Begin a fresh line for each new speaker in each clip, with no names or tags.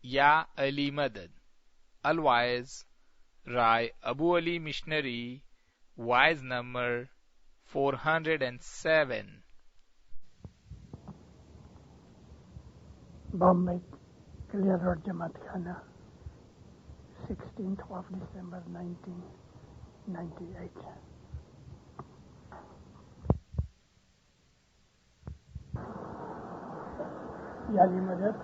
یا علی مدد. الوائز رائے ابو علی مشنری وائز نمبر 407.
بامبے کلیئر روڈ جماعت خانہ 16th of December 1998. یعنی مدد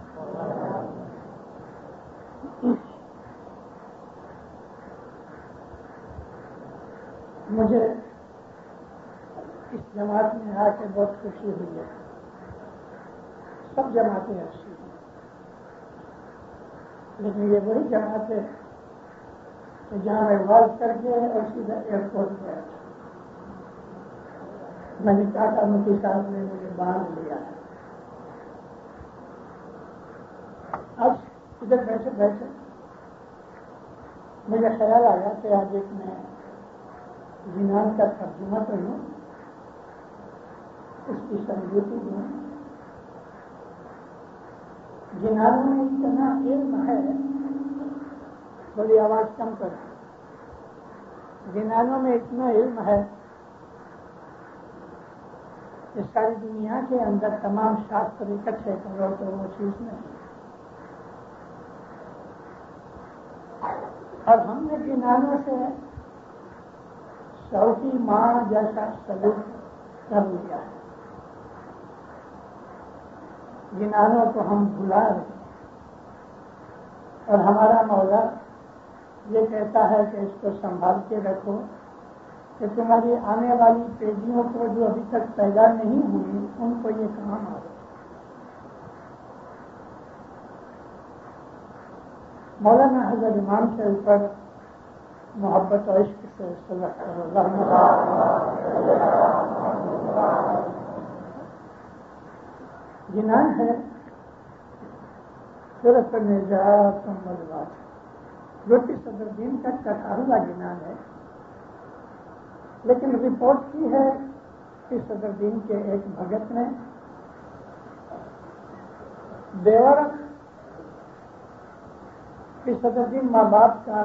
مجھے اس جماعت میں آ کے بہت خوشی ہوئی ہے. سب جماعتیں اچھی ہیں لیکن یہ وہی جماعت ہے کہ جہاں میں واز کر کے اور سیدھا ایئرپورٹ گیا تھا. میں نے کہا تھا مفتی صاحب نے مجھے باندھ لیا ہے. اب ادھر بیٹھے بیٹھے مجھے خیال آیا کہ آج ایک میں جنان کا ترجمہ کروں، اس کی سمجھوتی دوں. جنانوں میں اتنا علم ہے، بڑی آواز کم کریں. جنانوں میں اتنا علم ہے کہ ساری دنیا کے اندر تمام شاستر اکٹھے کرو تو وہ چیز نہیں. اور ہم نے جنانوں سے شوقی ماں جیسا سلوک کر لیا ہے. جنانوں کو ہم بھلا رہے ہیں اور ہمارا مولا یہ کہتا ہے کہ اس کو سنبھال کے رکھو کہ تمہاری آنے والی پیڑھیوں کو جو ابھی تک پیدا نہیں ہوئی ان کو یہ کام آئے. مولانا حضرت امام کے اوپر محبت و عشق سے صلوات کرو. جنان ہے صرف نجات ملوات جو کہ صدر دین کا 18واں جنان ہے. لیکن رپورٹ کی ہے کہ صدر دین کے ایک بھگت نے دیورخ کہ صدر دین ماں باپ کا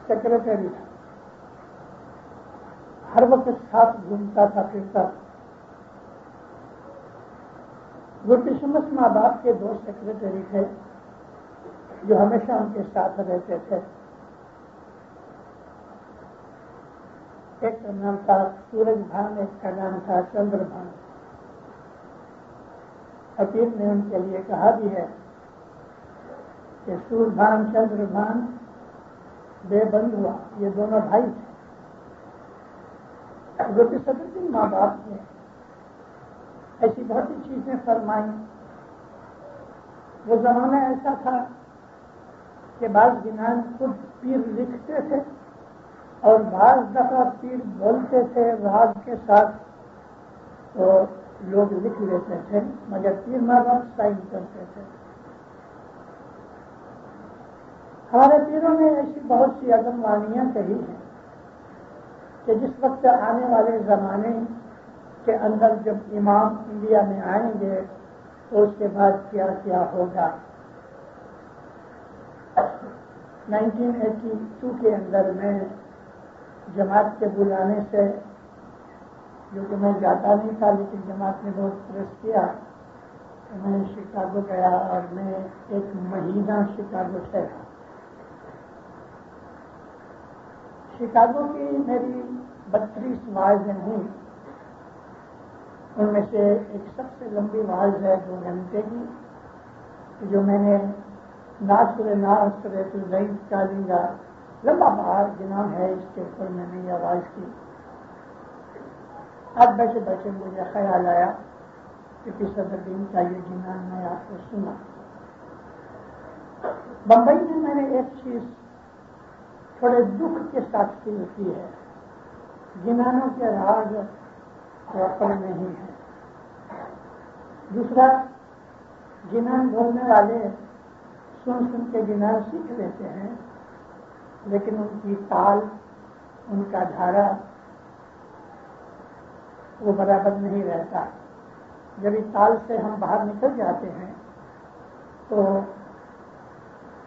سیکرٹری تھا، ہر وقت ساتھ گھومتا تھا پھرتا تھا. گرتی شمس ماں باپ کے 2 سیکرٹری تھے جو ہمیشہ ان کے ساتھ رہتے تھے. ایک کا نام تھا سورج بھان، ایک کا نام تھا چندر بھان. حکیم نے ان کے لیے کہا بھی ہے کہ سورج بھان چندر بھان بے بند ہوا، یہ دونوں بھائی تھے. گرتی صدر دین ماں باپ نے ایسی بہت سی چیزیں فرمائیں. وہ زمانہ ایسا تھا کہ بعض جنان خود پیر لکھتے تھے اور بعض دفعہ پیر بولتے تھے راز کے ساتھ تو لوگ لکھ لیتے تھے، مگر پیر ماں باپ سائن کرتے تھے. ہمارے پیروں نے ایسی بہت سی عدم وانیاں کہی ہیں کہ جس وقت آنے والے زمانے کے اندر جب امام انڈیا میں آئیں گے تو اس کے بعد کیا کیا ہوگا. 1982 کے اندر میں جماعت کے بلانے سے، جو کہ میں جاتا نہیں تھا لیکن جماعت نے بہت پریس کیا، تو میں شکاگو گیا اور میں 1 مہینہ شکاگو ٹھہرا. شکاگو کی میری 32 وائزیں ہوئی. ان میں سے ایک سب سے لمبی وائز ہے 2 گھنٹے کی، جو میں نے ناصر الضعیف کا لنگا لمبا بہار جنام ہے، اس کے اوپر میں نے یہ آواز کی. اب بیٹھے بیٹھے مجھے خیال آیا کہ صدر دین کا یہ جنان میں آپ کو سنا. بمبئی میں میں نے ایک چیز تھوڑے دکھ کے ساتھ فیل کی ہے. جنانوں کے راز اپنے نہیں ہے. دوسرا، جنان بولنے والے سن کے جنان سیکھ لیتے ہیں لیکن ان کی تال، ان کا دھارا وہ برابر نہیں رہتا. جب اس تال سے ہم باہر نکل جاتے ہیں تو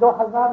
2000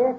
1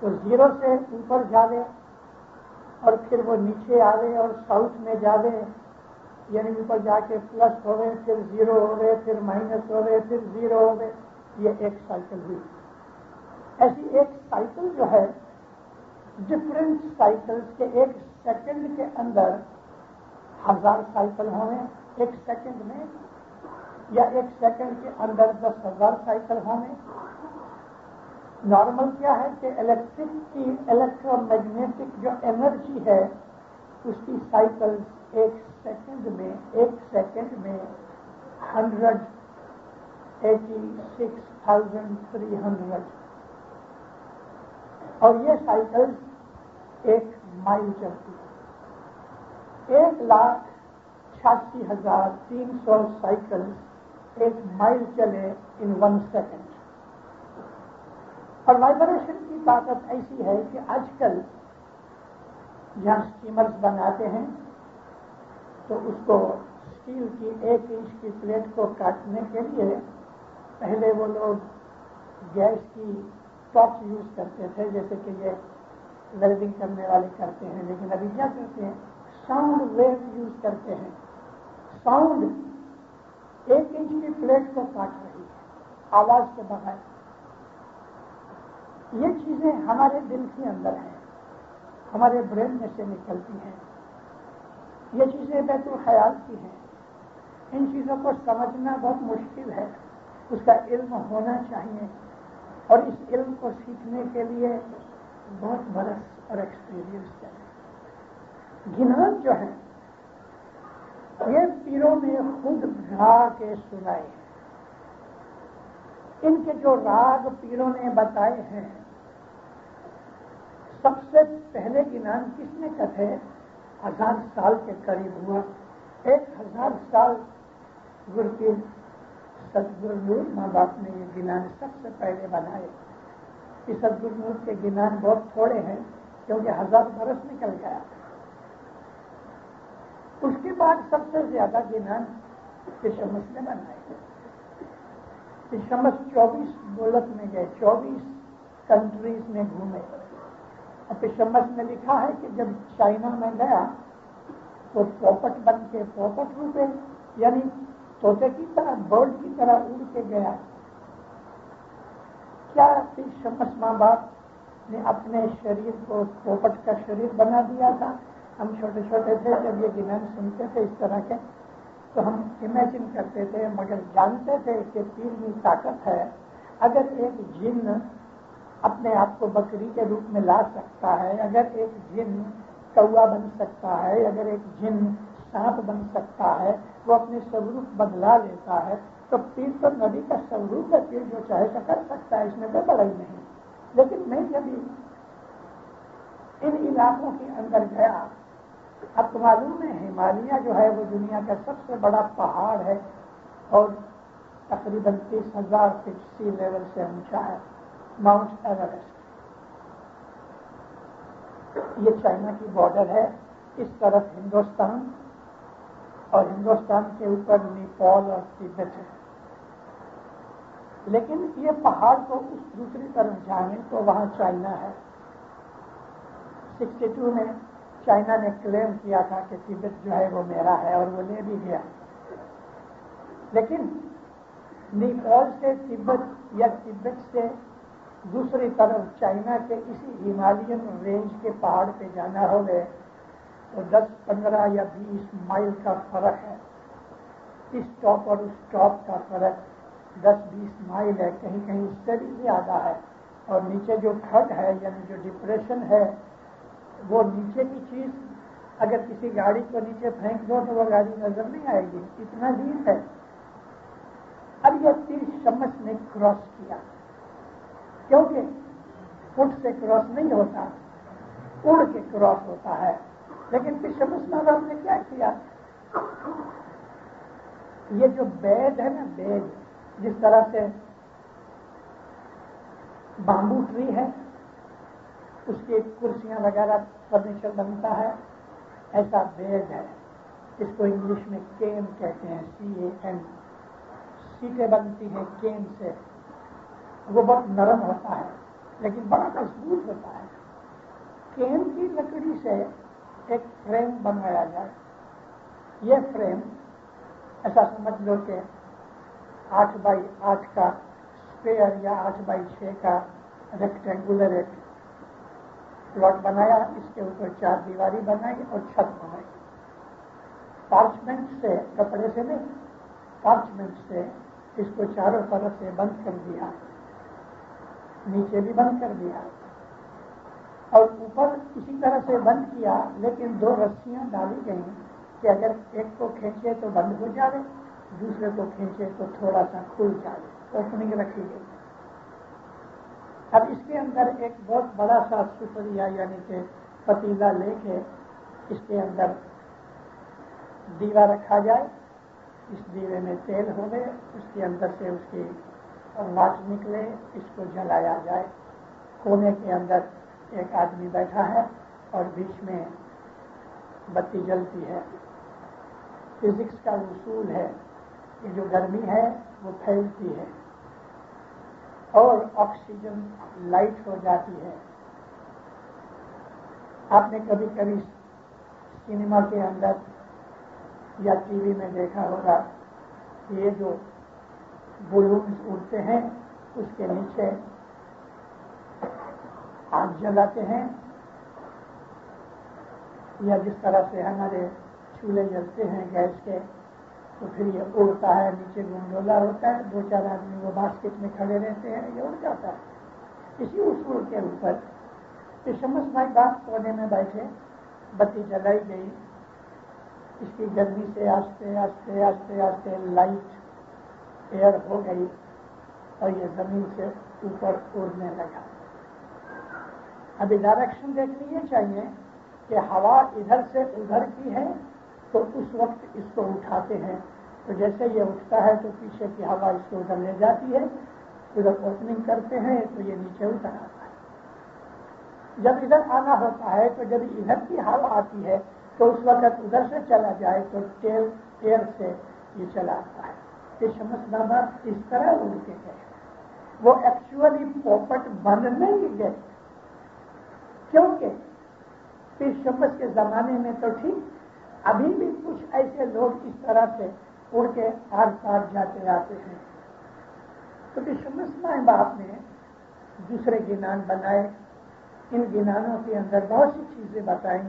تو زیرو سے اوپر جاوے اور پھر وہ نیچے آوے اور ساؤتھ میں جاوے، یعنی اوپر جا کے پلس ہوئے، پھر زیرو ہوئے، پھر مائنس ہوئے، پھر زیرو ہوئے، یہ ایک سائیکل ہوئی۔ ایسی ایک سائیکل جو ہے، ڈفرینٹ سائیکلز کے ایک سیکنڈ کے اندر 1000 سائیکل ہوئے ایک سیکنڈ میں، یا ایک سیکنڈ کے اندر 10,000 سائیکل ہوئے۔ نارمل کیا ہے کہ الیکٹرک کی الیکٹرو میگنیٹک جو انرجی ہے اس کی سائیکل ایک سیکنڈ میں 186,300، اور یہ سائیکل 1 مائل چلتی ہے۔ 1,86,300 سائیکل 1 مائل چلے ان 1 سیکنڈ۔ اور وائبریشن کی طاقت ایسی ہے کہ آج کل جہاں اسٹیمرز بناتے ہیں تو اس کو اسٹیل کی 1 انچ کی پلیٹ کو کاٹنے کے لیے پہلے وہ لوگ گیس کی ٹارچ یوز کرتے تھے، جیسے کہ یہ ویلڈنگ کرنے والے کرتے ہیں، لیکن ابھی کیا کرتے ہیں، ساؤنڈ ویو یوز کرتے ہیں۔ ساؤنڈ 1 انچ کی پلیٹ کو کاٹ رہی ہے آواز کے بغیر۔ یہ چیزیں ہمارے دل کے اندر ہیں، ہمارے برین میں سے نکلتی ہیں، یہ چیزیں بیت الخیال کی ہیں۔ ان چیزوں کو سمجھنا بہت مشکل ہے، اس کا علم ہونا چاہیے، اور اس علم کو سیکھنے کے لیے بہت برس اور ایکسپیرئنس چاہیے۔ گنان جو ہے یہ پیروں نے خود گا کے سنائے ہیں۔ ان کے جو راگ پیروں نے بتائے ہیں، سب سے پہلے گنان کس نے کہتے 1000 سال کے قریب ہوا۔ 1000 سال گرپیر ستگر نور ماں باپ نے یہ گنان سب سے پہلے بنائے۔ کہ ستگر نور کے گنان بہت تھوڑے ہیں کیونکہ 1000 برس نکل گیا۔ اس کے بعد سب سے زیادہ گنان پشمس نے بنائے۔ پشمس 24 ملک میں گئے، 24 کنٹریز میں گھومے۔ اور پشمس نے لکھا ہے کہ جب چائنا میں گیا تو پوپٹ بن کے پوپٹ روپے، یعنی طوطے کی طرح، برڈ کی طرح اڑ کے گیا۔ کیا پشمس ماں باپ نے اپنے شریر کو پوپٹ کا شریر بنا دیا تھا؟ ہم چھوٹے چھوٹے تھے جب یہ گنان سنتے تھے اس طرح کے تو ہم امیجن کرتے تھے، مگر جانتے تھے کہ پیر میں طاقت ہے۔ اگر ایک جن اپنے آپ کو بکری کے روپ میں لا سکتا ہے، اگر ایک جن کوا بن سکتا ہے، اگر ایک جن سانپ بن سکتا ہے، وہ اپنے سوروپ بدلا لیتا ہے، تو پیر تو نبی کا سوروپ ہے، پیر جو چاہے تو کر سکتا ہے، اس میں کوئی بڑائی نہیں۔ لیکن میں جب ان علاقوں کے اندر گیا، اب تو معلوم ہے ہمالیہ جو ہے وہ دنیا کا سب سے بڑا پہاڑ ہے اور تقریباً 30,000 فٹ سی لیول سے اونچا ہے، ماؤنٹ ایورسٹ۔ یہ چائنا کی بارڈر ہے، اس طرف ہندوستان، اور ہندوستان کے اوپر نیپال اور تبت ہے۔ لیکن یہ پہاڑ کو اس دوسری طرف جائیں تو وہاں چائنا ہے۔ 62 میں چائنا نے کلیم کیا تھا کہ تبت جو ہے وہ میرا ہے، اور وہ لے بھی گیا۔ لیکن نیپال سے تبت یا تبت سے دوسری طرف چائنا کے اسی ہمالین رینج کے پہاڑ پہ جانا ہو گئے تو 10, 15 یا 20 مائل کا فرق ہے۔ اس ٹاپ اور اس ٹاپ کا فرق 10-20 مائل ہے، کہیں کہیں اس سے بھی زیادہ ہے۔ اور نیچے جو کھڈ ہے یعنی جو ڈپریشن ہے، وہ نیچے کی چیز اگر کسی گاڑی کو نیچے پھینک دو تو وہ گاڑی نظر نہیں آئے گی، اتنا ڈیپ ہے۔ اب یہ تیر شمس نے کراس کیا، کیونکہ فٹ سے کراس نہیں ہوتا، اڑ کے کراس ہوتا ہے۔ لیکن پھر شمس ماں نے کیا کیا، یہ جو بیڈ ہے نا، بیڈ جس طرح سے بامبو ٹری ہے اس کی کرسیاں وغیرہ فرنیچر بنتا ہے، ایسا بیڈ ہے۔ اس کو انگلش میں کین کہتے ہیں، CAN۔ سیٹیں بنتی ہیں کین سے، وہ بہت نرم ہوتا ہے۔ لیکن بڑا مضبوط ہوتا ہے. کین کی لکڑی سے ایک فریم بنایا جائے. یہ فریم ایسا سمجھ لو کہ 8x8 کا اسکوئر یا 8x6 کا ریکٹینگولر ایک پلاٹ بنایا, اس کے اوپر 4 دیواری بنائی اور چھت بنائی. پارچمنٹ سے, کپڑے سے نہیں, پارچمنٹ سے اس کو چاروں طرف سے بند کر دیا, نیچے بھی بند کر دیا اور اوپر اسی طرح سے بند کیا, لیکن 2 رسیاں ڈالی گئیں کہ اگر ایک کو کھینچے تو بند ہو جائے, دوسرے کو کھینچے تو تھوڑا سا کھل جائے. اوپننگ رکھی گئی. اب اس کے اندر ایک بہت بڑا سا سفریا یعنی کہ پتیلا لے کے اس کے اندر دیوا رکھا جائے. اس دیوے میں تیل ہوئے, اس کے اندر سے اس کی واٹ نکلے, اس کو جلایا جائے. کونے کے اندر ایک آدمی بیٹھا ہے اور بیچ میں بتی جلتی ہے. فزکس کا اصول ہے کہ جو گرمی ہے وہ پھیلتی ہے اور آکسیجن لائٹ ہو جاتی ہے. آپ نے کبھی کبھی سنیما کے اندر یا ٹی وی میں دیکھا ہوگا کہ یہ جو بلونز اڑتے ہیں اس کے نیچے آگ جلاتے ہیں, یا جس طرح سے ہمارے چولہے جلتے ہیں گیس کے, تو پھر یہ اڑتا ہے, نیچے گنڈولا ہوتا ہے, 2-4 آدمی وہ باسکٹ میں کھڑے رہتے ہیں, یہ اڑ جاتا ہے. اسی اصول کے اوپر کہ شمس بھائی باپ کونے میں بیٹھے, بتی جلائی گئی, اس کی گرمی سے آہستہ آہستہ آہستہ آہستہ لائٹ ایئر ہو گئی اور یہ زمین سے اوپر اڑنے لگا. ابھی ڈائریکشن دیکھنی یہ چاہیے کہ ہوا ادھر سے ادھر کی ہے تو اس وقت اس کو اٹھاتے ہیں, تو جیسے یہ اٹھتا ہے تو پیچھے کی ہوا اس کو ادھر لے جاتی ہے, ادھر اوپننگ کرتے ہیں تو یہ نیچے اتر آتا ہے. جب ادھر آنا ہوتا ہے تو جب ادھر کی ہوا آتی ہے تو اس وقت ادھر سے چلا جائے تو ٹیل ایئر سے یہ چلا آتا ہے. یہ شمس بابا اس طرح اڑ کے گئے, وہ ایکچولی پوپٹ بن نہیں گئے, کیونکہ پھر شمس کے زمانے میں تو ٹھیک, ابھی بھی کچھ ایسے لوگ اس طرح سے اڑ کے آر پار جاتے آتے ہیں. تو پھر شمس ماں باپ نے دوسرے گنان بنائے. ان گنانوں کے اندر بہت سی چیزیں بتائیں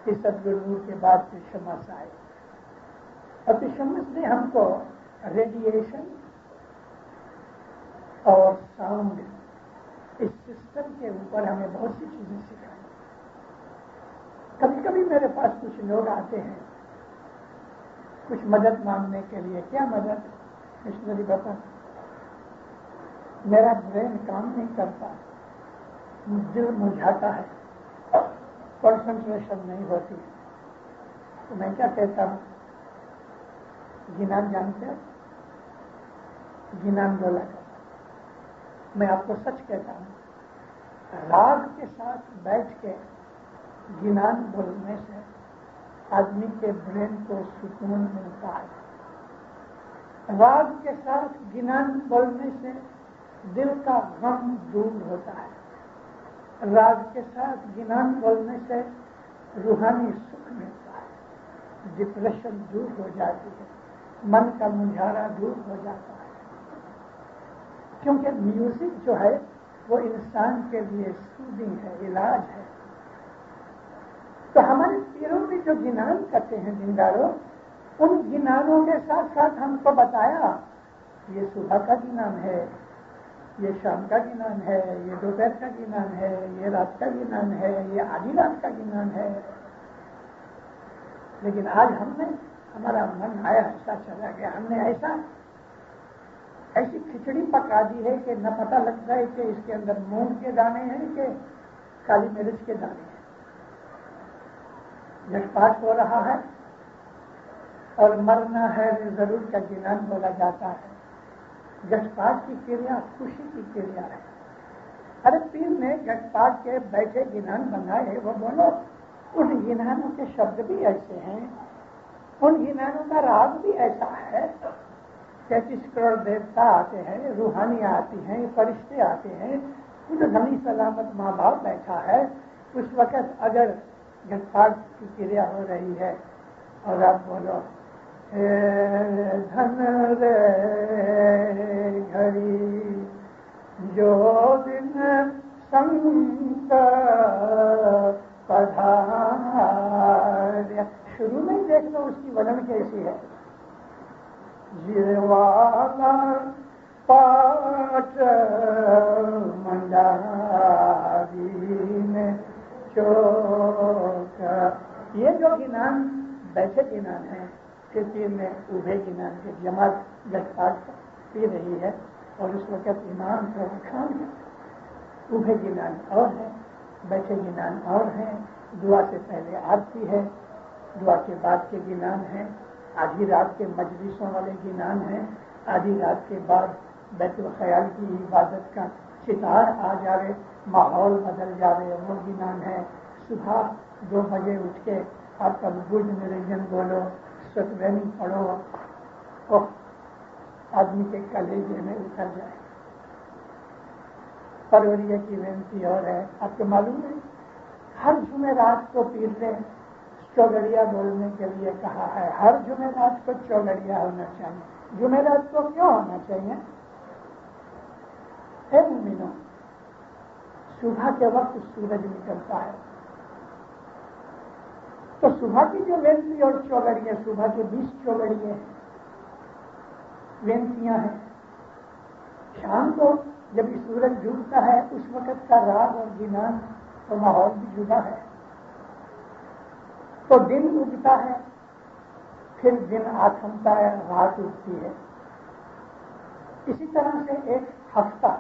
کہ ستگرو کے بعد پھر شمس آئے, اور پھر شمس نے ہم کو ریڈیشن اور ساؤنڈ اس سسٹم کے اوپر ہمیں بہت سی چیزیں سکھائی. کبھی کبھی میرے پاس کچھ لوگ آتے ہیں کچھ مدد مانگنے کے لیے. کیا مدد؟ مشنری بابا میرا برین کام نہیں کرتا, دل مجھاتا ہے, کنسنٹریشن نہیں ہوتی. تو میں کیا کہتا ہوں, گنان جانتے ہیں, گنان بولا کرتا. میں آپ کو سچ کہتا ہوں, راگ کے ساتھ بیٹھ کے گنان بولنے سے آدمی کے برین کو سکون ملتا ہے. راگ کے ساتھ گنان بولنے سے دل کا غم دور ہوتا ہے. راگ کے ساتھ گنان بولنے سے روحانی سکھ ملتا ہے, ڈپریشن دور ہو جاتی ہے, من کا مجھارا دور ہو جاتا ہے. کیونکہ میوزک جو ہے وہ انسان کے لیے سوڈنگ ہے, علاج ہے. تو ہمارے پیروں میں جو گنان کرتے ہیں دینداروں, ان گنانوں کے ساتھ ساتھ ہم کو بتایا یہ صبح کا گنان ہے, یہ شام کا گنان ہے, یہ دوپہر کا گنان ہے, یہ رات کا گنان ہے, یہ آدھی رات کا گنان ہے. لیکن آج ہمارا من آیا ایسا چلا گیا, ہم نے ایسی کھچڑی پکا دی ہے کہ نہ پتہ لگتا ہے کہ اس کے اندر مونگ کے دانے ہیں کہ کالی مرچ کے دانے ہیں. جٹپاٹ ہو رہا ہے اور مرنا ہے ضرور کا گنان بولا جاتا ہے. جٹپاٹ کی کریا خوشی کی کریا ہے. ارے پیر نے جٹپاٹ کے بیٹھے گنان بنائے, وہ بولو ان گنانوں کے شبد بھی ایسے ہیں, ان گنانوں کا راگ بھی ایسا ہے 33 کروڑ دیوتا آتے ہیں، روحانیاں آتی ہیں، فرشتے آتے ہیں، خود غنی سلامت ماں باپ بیٹھا ہے، اس وقت اگر گھٹ پاٹ کی کریا ہو رہی ہے اور آپ بولو دھن رے گھڑی جو دن سنت پدھاریا، شروع میں ہی دیکھ لو اس کی ولن کیسی ہے. جیوالا پاٹ منڈاری میں چوک، یہ جو گنان بیٹھے گنان ہے، کھیتی میں اوبھے گنان کے جماعت گٹ پاٹ پی رہی ہے اور اس وقت امام کو کھان ہے. اوبھے گنان اور ہے، بیٹھے گنان اور ہیں. دعا سے پہلے آرتی ہے، دعا کے بعد کے گنان ہیں، آدھی رات کے مجلسوں والے گنان ہیں، آدھی رات کے بعد بیت الخیال کی عبادت کا ستار آ جاوے، ماحول بدل جاوے، وہ گنان ہے. صبح 2 بجے اٹھ کے آپ کا بدھ نرنجن بولو، ستوینی پڑھو، آدمی کے کلیجے میں اتر جائے. پروریہ کی بینتی اور ہے. آپ کو معلوم ہے ہر جمعرات کو پیر نے چوگڑیا بولنے کے لیے کہا ہے. ہر جمعرات کو چوگڑیا ہونا چاہیے. جمعرات کو کیوں ہونا چاہیے؟ اے مومنو، صبح کے وقت سورج نکلتا ہے تو صبح کی جو وینتی اور چوگڑیاں، صبح کے 20 چوگڑیاں ہیں، وینتیاں ہیں. شام کو جب یہ سورج ڈوبتا ہے اس وقت کا راگ اور گنان اور ماحول بھی جدا ہے. تو دن اگتا ہے، پھر دن آتھمتا ہے، رات اگتی ہے. اسی طرح سے ایک ہفتہ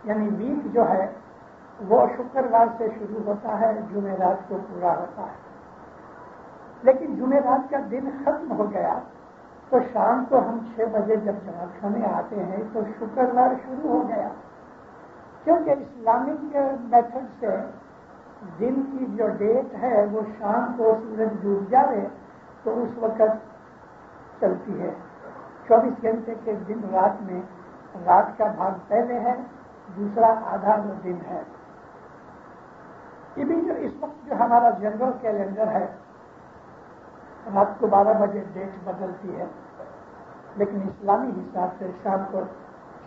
یعنی ویک جو ہے وہ شکروار سے شروع ہوتا ہے، جمعرات کو پورا ہوتا ہے. لیکن جمعرات کا دن ختم ہو گیا تو شام کو ہم 6 بجے جب جماعت خانے آتے ہیں تو شکروار شروع ہو گیا. کیونکہ اسلامک میتھڈ سے دن کی جو ڈیٹ ہے وہ شام کو سورج ڈوب جائے تو اس وقت چلتی ہے. 24 گھنٹے کے دن رات میں رات کا بھاگ پہلے ہے، دوسرا آدھا وہ دن ہے. یہ بھی جو اس وقت جو ہمارا جنرل کیلنڈر ہے، رات کو 12 بجے ڈیٹ بدلتی ہے، لیکن اسلامی حساب سے شام کو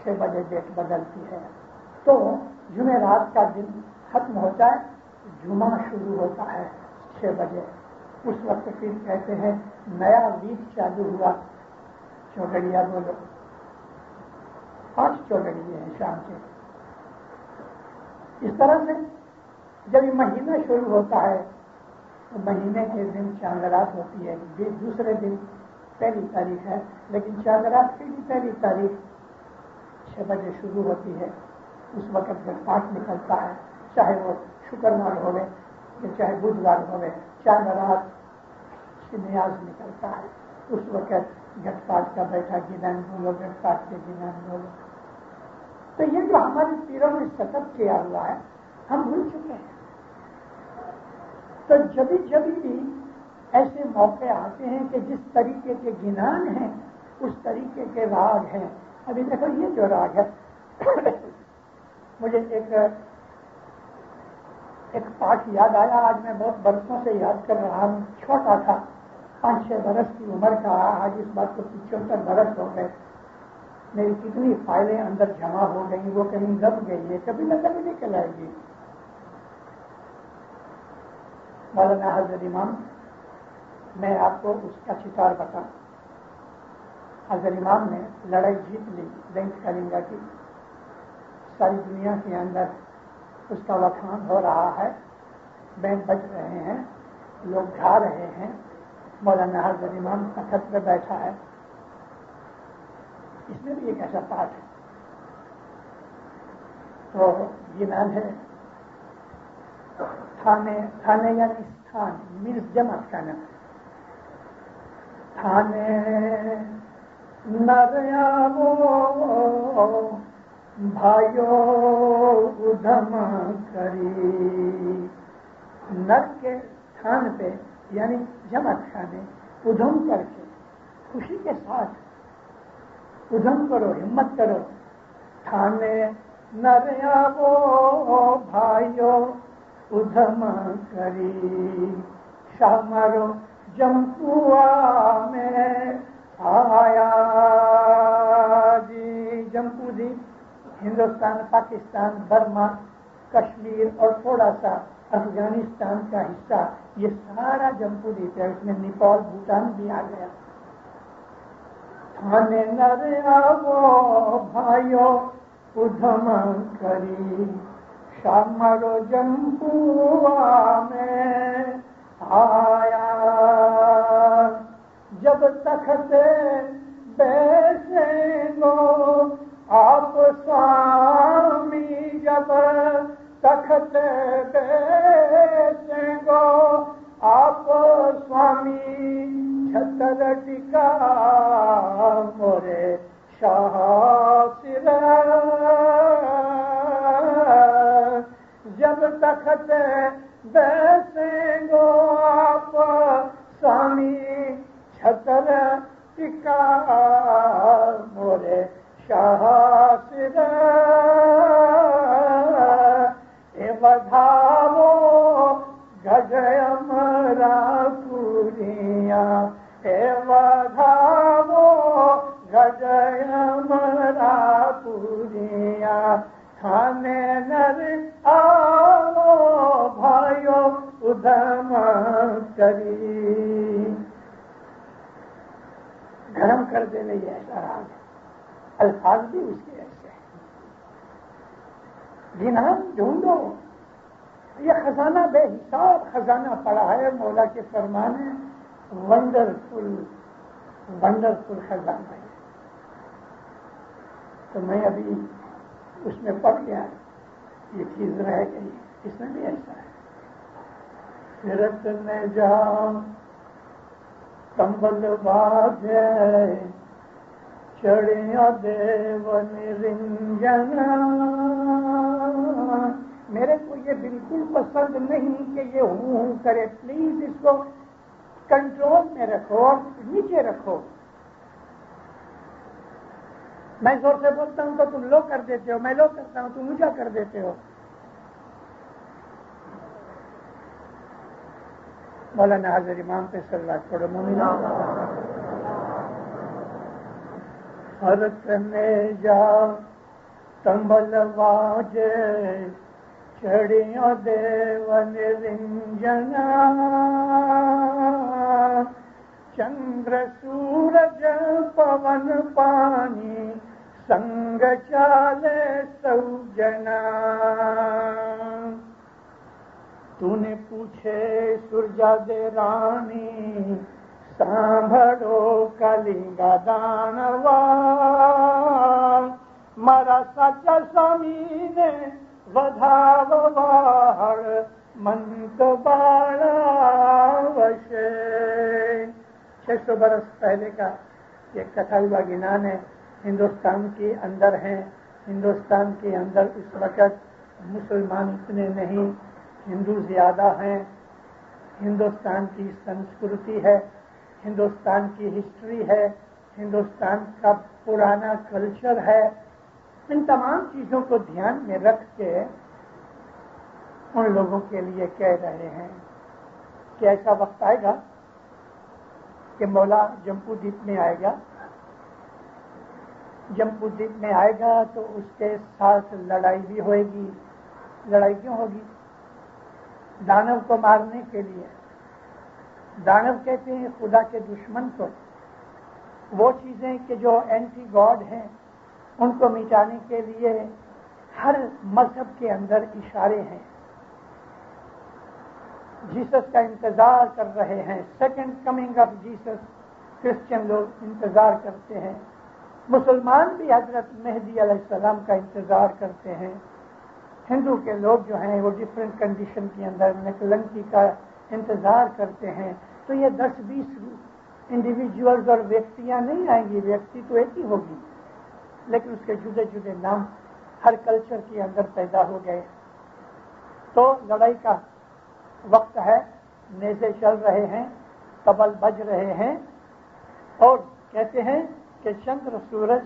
6 بجے ڈیٹ بدلتی ہے. تو جمعرات کا دن ختم ہوتا ہے، جمعہ شروع ہوتا ہے 6 بجے. اس وقت پھر کہتے ہیں نیا ویک چالو ہوا. چوگڑیا بولو، 5 چوگڑیے ہیں شام کے. اس طرح سے جب یہ مہینہ شروع ہوتا ہے تو مہینے کے دن چاندرات ہوتی ہے. دوسرے دن 1 تاریخ ہے، لیکن چاندرات کی بھی 1 تاریخ 6 بجے شروع ہوتی ہے. اس وقت جب پاٹ نکلتا ہے، چاہے وہ شکروار ہوئے یا چاہے بدھوار ہوئے، چاندرات نیاز نکلتا ہے. اس وقت گھٹ پاٹ کا بیٹھا گنان بولو، گھٹ پاٹ کے گنان بولو. تو یہ جو ہمارے پیروں نے سطب کیا ہوا ہے ہم بھول چکے ہیں. تو جبھی بھی ایسے موقع آتے ہیں کہ جس طریقے کے گنان ہیں اس طریقے کے راگ ہیں. ابھی دیکھو یہ جو راگ ہے مجھے ایک پاٹ یاد آیا. آج میں بہت برسوں سے یاد کر رہا ہوں. چھوٹا تھا، 5-6 برس کی عمر کا. آج اس بات کو 75 برس ہو گئے. میری کتنی فائلیں اندر جمع ہو گئی، وہ کہیں دب گئی ہے، کبھی نہ کبھی نکل آئے گی. مولانا حضرت امام، میں آپ کو اس کا شکار بتاؤں. حضرت امام نے لڑائی جیت لی لنک کلنگا کی. ساری دنیا کے اندر اس کا وکھان ہو رہا ہے، بینڈ بج رہے ہیں، لوگ گا رہے ہیں. مولانا حضرت امام تخت پہ بیٹھا ہے. اس میں بھی ایک ایسا پاٹ ہے. تو یہ نام ہے تھانے یعنی استھان، مینس جمع کرنا. تھانے نریامو بھائیو ادھم کری. نر کے تھان پہ یعنی جمع کھانے ادھم کر کے خوشی کے ساتھ ادھم کرو، ہمت کرو. تھانے نر آو بھائیو ادھم کری، شامرو جمپوا میں آیا جی. جمپو جی ہندوستان، پاکستان، برما، کشمیر اور تھوڑا سا افغانستان کا حصہ، یہ سارا جمپو دیپ ہے. اس میں نیپال، بھوٹان بھی آ گیا. تھانے نر آو بھائیو ادھم کری، شامرو جمپوا میں آیا. جب تخت بیسیں گو آپ سوامی، جب تخت بیسیں گو آپ سوامی، چھتر ٹکا مورے شاہ سر. جب تخت بیسیں گو آپ سوامی، چھتر ٹکا مورے شاہ سر. اے بدھاو گج امرا پوریا، اے بدھاو گج امرا پوریا، تھانے نر آو بھائیو ادھم کری. گرم کر دینے یہ ایسا راگ ہے. الفاظ بھی اس کے ایسے ہیں. جنہاں ڈھونڈو، یہ خزانہ بے حساب خزانہ پڑا ہے. مولا کے فرمان ہے، ونڈرفل ونڈرفل خزانہ ہے. تو میں ابھی اس میں پڑھ گیا، یہ چیز رہ گئی. اس میں بھی ایسا ہے. سرت میں جاؤ کمبل باجے، چڑیا دیو نرنجن. میرے کو یہ بالکل پسند نہیں کہ یہ ہوں کرے. پلیز اس کو کنٹرول میں رکھو اور نیچے رکھو. میں زور سے بولتا ہوں تو تم لو کر دیتے ہو، میں لو کرتا ہوں تم اونچا کر دیتے ہو. مولانا حاضر امام پہ صلوات پڑھو. مومنان فرق میں جا تنبل واجے، چڑیاں دیو نرنجنا، چندر سورج پون پانی سنگ چالے سوجنا. تو نے پوچھے سرجا دے رانی، سانبھڑو کلنگا دانوا، مارا سچا سوامی نے ودھاو واڑ منت باڑا وشے. 600 برس پہلے کا یہ کتھا ہوا گنان ہے. ہندوستان کے اندر ہیں. ہندوستان کے اندر اس وقت مسلمان اتنے نہیں، ہندو زیادہ ہیں. ہندوستان کی سنسکرتی ہے، ہندوستان کی ہسٹری ہے، ہندوستان کا پرانا کلچر ہے. ان تمام چیزوں کو دھیان میں رکھ کے ان لوگوں کے لیے کہہ رہے ہیں کہ ایسا وقت آئے گا کہ مولا جمپو دیپ میں آئے گا. جمپو دیپ میں آئے گا تو اس کے ساتھ لڑائی بھی ہوئے گی. لڑائی کیوں ہوگی؟ دانو کو مارنے کے لیے. دانو کہتے ہیں خدا کے دشمن کو. وہ چیزیں کہ جو اینٹی گاڈ ہیں ان کو مٹانے کے لیے ہر مذہب کے اندر اشارے ہیں. جیسس کا انتظار کر رہے ہیں. Second coming of Jesus Christian لوگ انتظار کرتے ہیں. مسلمان بھی حضرت مہدی علیہ السلام کا انتظار کرتے ہیں. ہندو کے لوگ جو ہیں وہ ڈفرینٹ کنڈیشن کے اندر نکلنکی کا انتظار کرتے ہیں. تو یہ 10-20 انڈیویجولز اور ویکتیاں نہیں آئیں گی. ویکتی تو ایک ہی ہوگی لیکن اس کے جدے جدے نام ہر کلچر کے اندر پیدا ہو گئے. تو لڑائی کا وقت ہے. نیزے چل رہے ہیں، طبل بج رہے ہیں اور کہتے ہیں کہ چندر سورج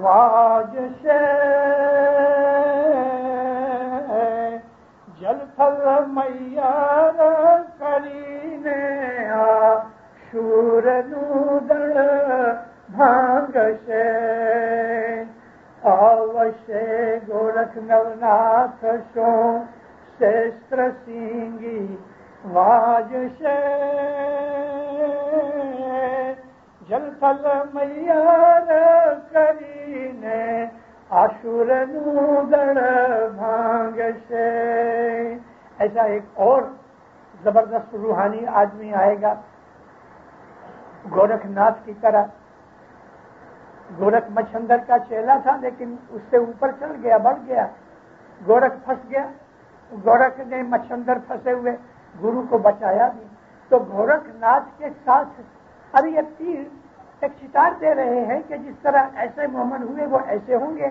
واج سے جل تھل میار کرینے شور نودر بھانگ سے آوشے گورکھ نوناتھ شو شستر سنگی واج سے جل تھل میار کرینے آشور نودر بھانگ سے. ایسا ایک اور زبردست روحانی آدمی آئے گا گورکھ ناتھ کی طرح. گورکھ مچھندر کا چیلا تھا لیکن اس سے اوپر چڑھ گیا, بڑھ گیا. گورکھ پھنس گیا, گورکھ نے مچھندر پھنسے ہوئے گرو کو بچایا بھی. تو گورکھ ناتھ کے ساتھ اب یہ تیر ایک چتار دے رہے ہیں کہ جس طرح ایسے مومن ہوئے وہ ایسے ہوں گے.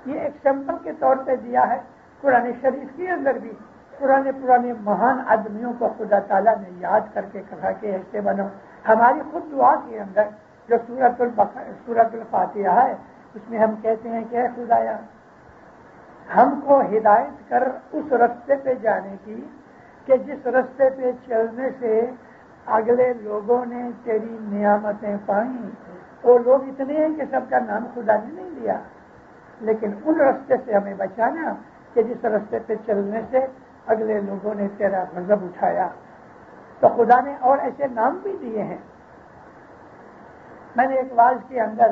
یہ ایک سیمپل کے طور پہ دیا ہے. قرآن شریف کے اندر بھی پرانے مہان آدمیوں کو خدا تعالیٰ نے یاد کر کے کہا کہ ایسے بنو. ہماری خود دعا کے اندر جو سورۃ الفاتحہ ہے اس میں ہم کہتے ہیں کہ اے خدایا ہم کو ہدایت کر اس رستے پہ جانے کی کہ جس رستے پہ چلنے سے اگلے لوگوں نے تیری نعمتیں پائیں. وہ لوگ اتنے ہیں کہ سب کا نام خدا نے نہیں لیا, لیکن ان رستے سے ہمیں بچانا کہ جس رستے پہ چلنے سے اگلے لوگوں نے تیرا غضب اٹھایا. تو خدا نے اور ایسے نام بھی دیے ہیں. میں نے ایک واعظ کے اندر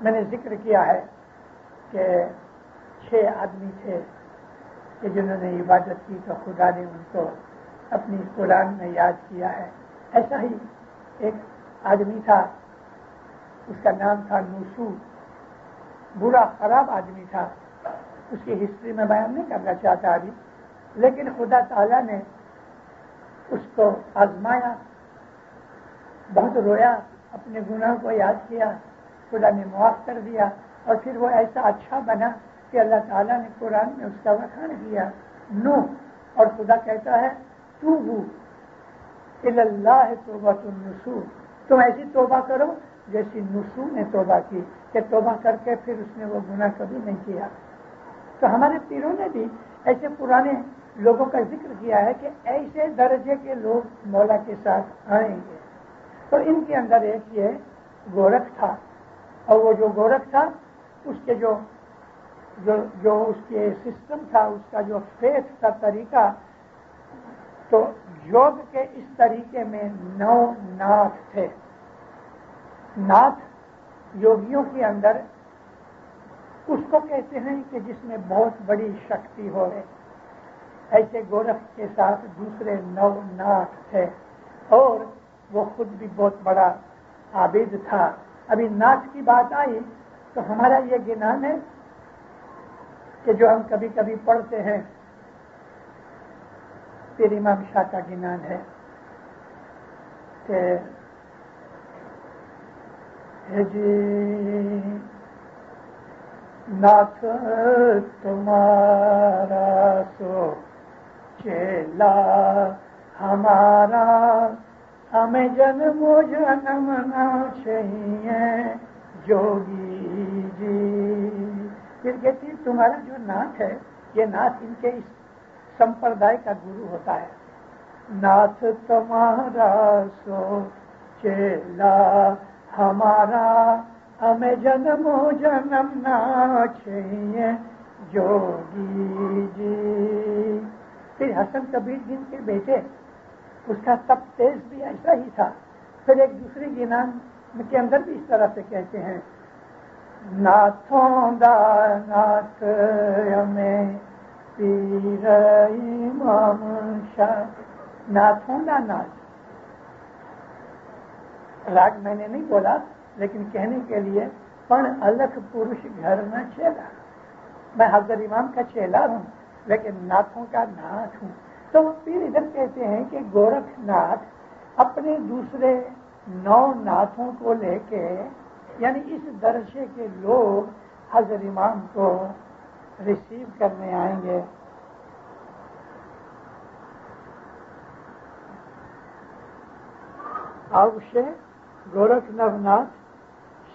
میں نے ذکر کیا ہے کہ 6 آدمی تھے کہ جنہوں نے عبادت کی تو خدا نے ان کو اپنی قرآن میں یاد کیا ہے. ایسا ہی ایک آدمی تھا, اس کا نام تھا نوسو. برا خراب آدمی تھا, اس کی ہسٹری میں بیان نہیں کرنا چاہتا ابھی, لیکن خدا تعالیٰ نے اس کو آزمایا, بہت رویا, اپنے گناہ کو یاد کیا, خدا نے معاف کر دیا اور پھر وہ ایسا اچھا بنا کہ اللہ تعالیٰ نے قرآن میں اس کا وکھان کیا. نوح, اور خدا کہتا ہے توبو الی اللہ توبۃ النصوح, تم ایسی توبہ کرو جیسی نصوح نے توبہ کی کہ توبہ کر کے پھر اس نے وہ گناہ کبھی نہیں کیا. تو ہمارے پیروں نے بھی ایسے پرانے لوگوں کا ذکر کیا ہے کہ ایسے درجے کے لوگ مولا کے ساتھ آئیں گے. تو ان کے اندر ایک یہ گورکھ تھا, اور وہ جو گورکھ تھا اس کے جو اس کے سسٹم تھا, اس کا جو فیتھ کا طریقہ, تو یوگ کے اس طریقے میں 9 ناتھ تھے. ناتھ یوگیوں کے اندر اس کو کہتے ہیں کہ جس میں بہت بڑی شکتی ہو. ایسے گورکھ کے ساتھ دوسرے 9 ناتھ تھے, اور وہ خود بھی بہت بڑا عابد تھا. ابھی ناتھ کی بات آئی تو ہمارا یہ گنان ہے کہ جو ہم کبھی کبھی پڑھتے ہیں, پیر امام شاہ کا گنان ہے کہ جی ناتھ تمہارا سو چیلا ہمارا, ہمیں جنم و جنم نہ چاہیے جوگی جی. پھر کہتی تمہارا جو ناتھ ہے, یہ ناتھ ان کے اس سمپردائے کا گرو ہوتا ہے. ناتھ تمہارا سو چیلا ہمارا, ہمیں جنم و جنم نہ چاہیے جوگی جی. پھر حسن کبیر جن کے بیٹے, اس کا تب تیز بھی ایسا ہی تھا. پھر ایک دوسری گنان کے اندر بھی اس طرح سے کہتے ہیں ناتھوں دا ناتھ ہمیں پیر امام شاہ. ناتھوں دا ناتھ راگ میں نے نہیں بولا, لیکن کہنے کے لیے پن الکھ پروش گھر نہ چیلا. میں حضرت امام کا چیلا ہوں لیکن ناتھوں کا ناتھ ہوں. تو پھر ادھر کہتے ہیں کہ گورکھ ناتھ اپنے دوسرے 9 ناتھوں کو لے کے, یعنی اس درجے کے لوگ حضرت امام کو ریسیو کرنے آئیں گے. اوشے گورکھ نوناتھ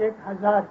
1000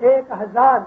1000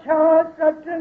66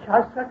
66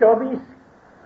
24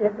1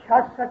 66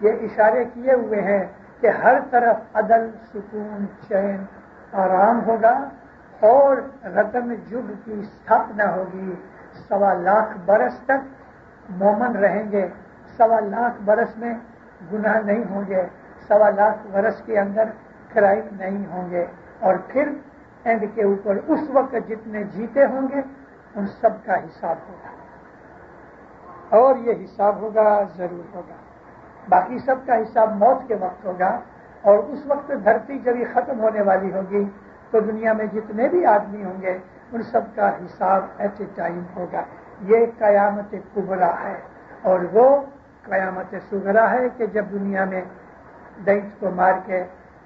یہ اشارے کیے ہوئے ہیں کہ ہر طرف عدل، سکون، چین، آرام ہوگا اور رتن جگ کی استھاپنا ہوگی. 1.25 لاکھ برس تک مومن رہیں گے. 1.25 لاکھ برس میں گناہ نہیں ہوں گے. 1.25 لاکھ برس کے اندر کرائم نہیں ہوں گے. اور پھر اینڈ کے اوپر اس وقت جتنے جیتے ہوں گے ان سب کا حساب ہوگا. اور یہ حساب ہوگا، ضرور ہوگا. باقی سب کا حساب موت کے وقت ہوگا. اور اس وقت دھرتی جب یہ ختم ہونے والی ہوگی تو دنیا میں جتنے بھی آدمی ہوں گے ان سب کا حساب ایٹ اے ٹائم ہوگا. یہ قیامت کبریٰ ہے. اور وہ قیامت صغریٰ ہے کہ جب دنیا میں دینت کو مار کے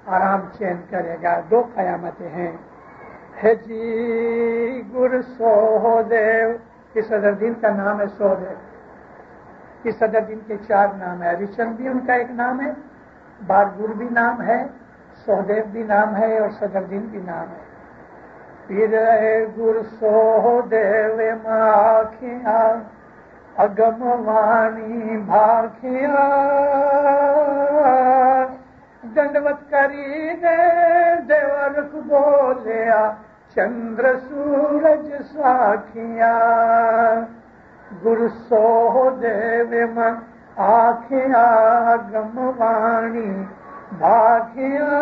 آرام چین کرے گا. 2 قیامتیں ہیں. ہے جی گر سودیو، کہ صدر دین کا نام ہے سودیو. کہ صدر دین کے 4 نام ہیں. ریچن بھی ان کا ایک نام ہے، بارگور بھی نام ہے، سہدیو بھی نام ہے اور صدر دین بھی نام ہے. پیر گر سہدیو ماکھیاں اگم وانی بھاکھیاں دنڈوت کری دے دیورک بولیا چندر سورج ساکھیاں. گر سہدیو ماں آنکھیاں گم وانی بھاکھیاں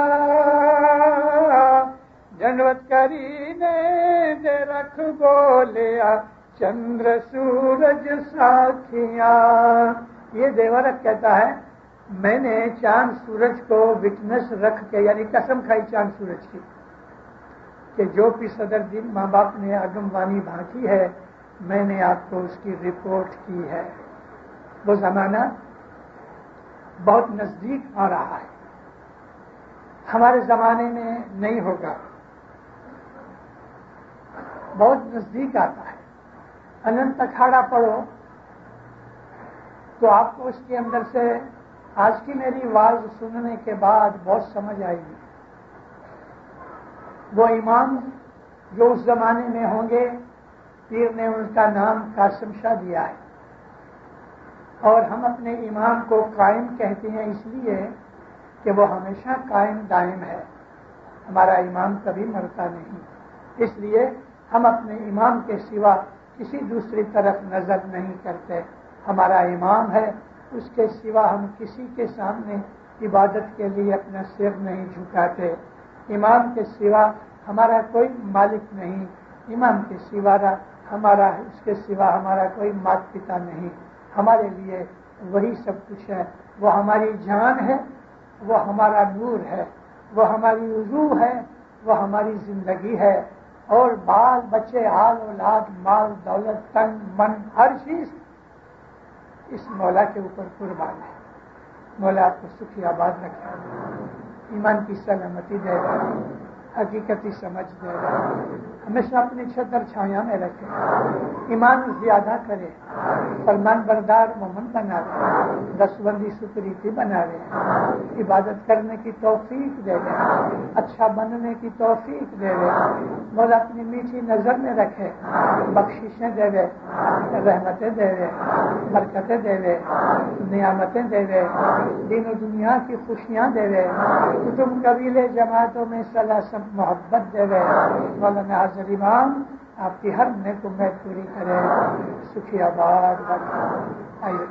دنڈوت کری دے رکھ بولیا چندر سورج ساکھیاں. یہ دیورک کہتا ہے میں نے چاند سورج کو وٹنس رکھ کے، یعنی قسم کھائی چاند سورج کی کہ جو بھی صدر دین ماں باپ نے اگم وانی بھانکی ہے میں نے آپ کو اس کی رپورٹ کی ہے. وہ زمانہ بہت نزدیک آ رہا ہے، ہمارے زمانے میں نہیں ہوگا، بہت نزدیک آتا ہے. اننت اکھاڑا پڑھو تو آپ کو اس کے اندر سے آج کی میری آواز سننے کے بعد بہت سمجھ آئے گی. وہ امام جو اس زمانے میں ہوں گے، پیر نے ان کا نام قاسم شاہ دیا ہے. اور ہم اپنے امام کو قائم کہتے ہیں اس لیے کہ وہ ہمیشہ قائم دائم ہے. ہمارا امام کبھی مرتا نہیں. اس لیے ہم اپنے امام کے سوا کسی دوسری طرف نظر نہیں کرتے. ہمارا امام ہے، اس کے سوا ہم کسی کے سامنے عبادت کے لیے اپنا سر نہیں جھکاتے. امام کے سوا ہمارا کوئی مالک نہیں. امام کے سوا اس کے سوا ہمارا کوئی مات پتا نہیں. ہمارے لیے وہی سب کچھ ہے. وہ ہماری جان ہے، وہ ہمارا نور ہے، وہ ہماری روح ہے، وہ ہماری زندگی ہے. اور بال بچے، آل اولاد، مال دولت، تن من، ہر چیز اس مولا کے اوپر قربان ہے. مولا آپ کو سکھی آباد رکھے، ایمان کی سلامتی دے گا، حقیقتی سمجھ دے گا، ہمیشہ اپنی چھتر چھایا میں رکھے، ایمان زیادہ کرے، فرمان بردار مومن بنا دے، دستبندی سپریتی بنا دے، عبادت کرنے کی توفیق دے دے، اچھا بننے کی توفیق دے دے. مولا اپنی میٹھی نظر میں رکھے، بخششیں دے دے، رحمتیں دے دے، برکتیں دے دے، نعمتیں دے دے، دین و دنیا کی خوشیاں دے دے، کتب قبیلے جماعتوں میں صلاح سب محبت دے دے. مولانا حاضر امام آپ کی ہر نیک امید پوری کرے. سکھی آباد. آئیے